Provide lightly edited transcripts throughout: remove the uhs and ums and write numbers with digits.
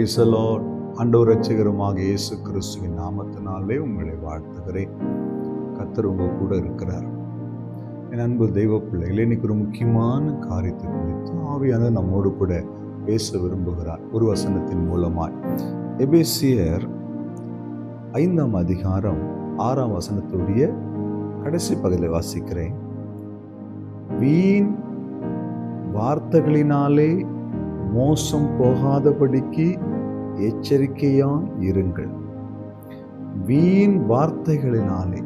Praise the Lord. ஆண்டவர் இரட்சகருமாக இயேசு கிறிஸ்துவின் நாமத்தினாலே உங்களை வாழ்த்துகிறேன். கர்த்தர் உங்க கூட இருக்கிறார். என் அன்பு தெய்வ பிள்ளைகளே, இன்னைக்கு ஒரு முக்கியமான காரியத்தை குறித்து ஆவியானவர் நம்மோடு கூட பேச விரும்புகிறார் ஒரு வசனத்தின் மூலமாய். எபேசியர் 5ஆம் அதிகாரம் 6ஆம் வசனத்துடைய கடைசி பகுதியில் வாசிக்கிறேன். வீண் வார்த்தைகளினாலே மோசம் போகாதபடிக்கு எச்சரிக்கையா இருங்கள். வீண் வார்த்தைகளினாலே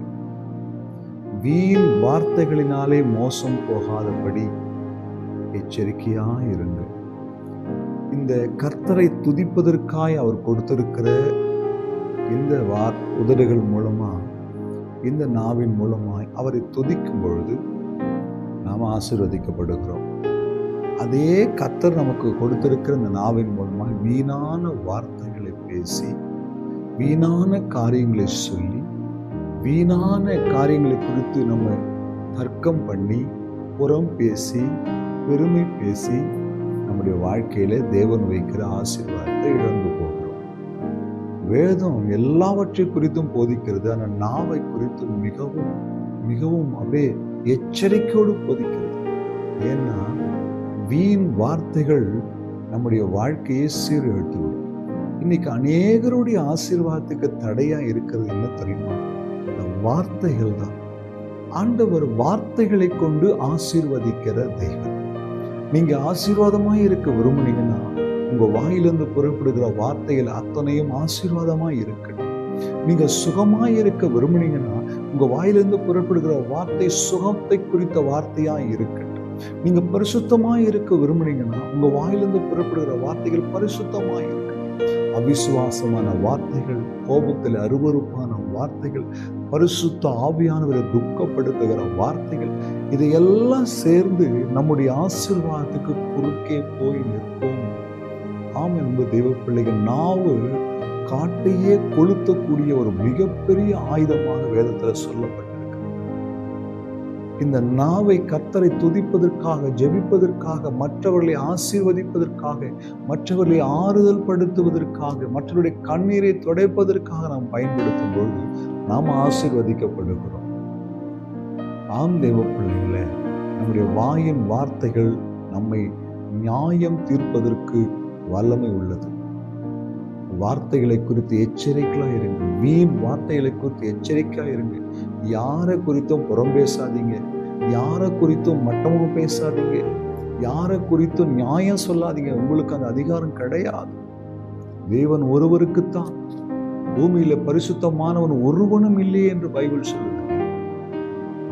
மோசம் போகாதபடி எச்சரிக்கையா இருங்கள். இந்த கர்த்தரை துதிப்பதற்காய் அவர் கொடுத்திருக்கிற இந்த உதடுகள் மூலமா, இந்த நாவின் மூலமாய் அவரை துதிக்கும் பொழுது நாம் ஆசீர்வதிக்கப்படுகிறோம். அதே கர்த்தர் நமக்கு கொடுத்திருக்கிற இந்த நாவின் மூலமாக வீணான வார்த்தைகளை பேசி, வீணான காரியங்களை சொல்லி, வீணான காரியங்களை குறித்து நம்ம தர்க்கம் பண்ணி, புறம் பேசி, பெருமை பேசி நம்முடைய வாழ்க்கையில தேவன் வைக்கிற ஆசீர்வாதத்தை இழந்து போகிறோம். வேதம் எல்லாவற்றை குறித்தும் போதிக்கிறது, ஆனால் நாவை குறித்து மிகவும் மிகவும் அப்படியே எச்சரிக்கையோடு போதிக்கிறது. ஏன்னா வீண் வார்த்தைகள் நம்முடைய வாழ்க்கையை சீர்கெடுத்துவிடும். இன்னைக்கு அநேகருடைய ஆசீர்வாதத்துக்கு தடையா இருக்கிறது என்ன தெரியுமா? இந்த வார்த்தைகள் தான். ஆண்டவர் வார்த்தைகளை கொண்டு ஆசீர்வதிக்கிற தெய்வம். நீங்க ஆசீர்வாதமாய் இருக்க விரும்புனீங்கன்னா உங்க வாயிலிருந்து புறப்படுகிற வார்த்தைகள் அத்தனையும் ஆசீர்வாதமாய் இருக்கட்டும். நீங்க சுகமாய் இருக்க விரும்புனீங்கன்னா உங்க வாயிலிருந்து புறப்படுகிற வார்த்தை சுகத்தை குறித்த வார்த்தையா இருக்கட்டும். நீங்க பரிசுத்தமாய் இருக்க விரும்புனீங்கன்னா உங்க வாயிலிருந்து புறப்படுகிற வார்த்தைகள் பரிசுத்தமாய் இருக்கு. அவிசுவாசமான வார்த்தைகள், கோபத்தில் அருவருப்பான வார்த்தைகள், பரிசுத்த ஆவியானவரை துக்கப்படுத்துகிற வார்த்தைகள், இதையெல்லாம் சேர்ந்து நம்முடைய ஆசீர்வாதத்துக்கு குறுக்கே போய் நிற்போம். ஆம் என்பது தெய்வ பிள்ளைகள், நாவு காட்டையே கொளுத்தக்கூடிய ஒரு மிகப்பெரிய ஆயுதமாக வேதத்துல சொல்லப்பட்டிருக்கு. இந்த நாவை கர்த்தரை துதிப்பதற்காக, ஜெபிப்பதற்காக, மற்றவர்களை ஆசீர்வதிப்பதற்காக, மற்றவர்களை ஆறுதல் படுத்துவதற்காக, மற்றவருடைய கண்ணீரை துடைப்பதற்காக நாம் பயன்படுத்தும் பொழுது நாம் ஆசீர்வதிக்கப்படுகிறோம். ஆம் தெய்வ பிள்ளைகளே, நம்முடைய வாயின் வார்த்தைகள் நம்மை நியாயம் தீர்ப்பதற்கு வல்லமை உள்ளது. வார்த்தைகளை குறித்து எச்சரிக்கையா இருங்க. வீண் வார்த்தைகளை குறித்து எச்சரிக்கையா இருங்க. யாரை குறித்தும் புறம் பேசாதீங்க, யாரை குறித்தும் மட்டமா பேசாதீங்க, யாரை குறித்தும் நியாயம் சொல்லாதீங்க. உங்களுக்கு அந்த அதிகாரம் கிடையாது. தேவன் ஒருவருக்குத்தான். பூமியில பரிசுத்தமானவன் ஒருவனும் இல்லையே என்று பைபிள் சொல்லுது.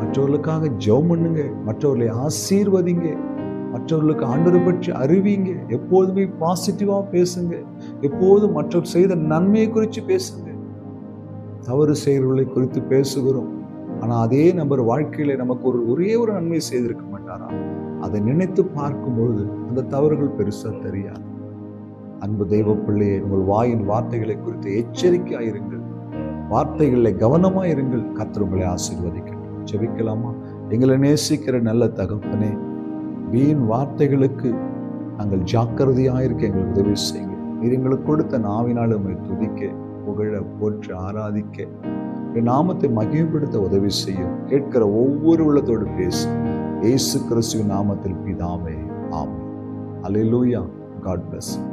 மற்றவர்களுக்காக ஜெபம் பண்ணுங்க, மற்றவர்களை ஆசீர்வதிங்க, மற்றவர்களுக்கு ஆண்டவரை பற்றி அறிவிங்க. எப்போதுமே பாசிட்டிவா பேசுங்க. எப்போதும் மற்றவர் செய்த நன்மையை குறித்து பேசுங்க. தவறு செய்கிறவர்களை குறித்து பேசுகிறோம், ஆனா அதே நபர் வாழ்க்கையில நமக்கு ஒரே ஒரு நன்மை செய்திருக்க மாட்டாரா? அதை நினைத்து பார்க்கும் பொழுது அந்த தவறுகள் பெருசா தெரியாது. அன்பு தெய்வ பிள்ளையே, உங்கள் வாயின் வார்த்தைகளை குறித்து எச்சரிக்கையாயிருங்கள். வார்த்தைகளை கவனமாயிருங்கள். கர்த்தர் உங்களை ஆசீர்வதிக்கட்டும். ஜெபிக்கலாமா? எங்களை நேசிக்கிற நல்ல தகப்பனே, வீண் வார்த்தைகளுக்கு நாங்கள் ஜாக்கிரதையாயிருக்க எங்களுக்கு உதவி செய்யுங்க. நீர் எங்களுக்கு கொடுத்த நாவினால் உம்மை துதிக்க, புகழ, போற்ற, ஆராதிக்க, என் நாமத்தை மகிமைப்படுத்த உதவி செய்யும். கேட்கிற ஒவ்வொரு உள்ளத்தோடு பேசும். இயேசு கிறிஸ்துவின் நாமத்தில் பிதாவே, ஆமென். அல்லேலூயா. God bless you.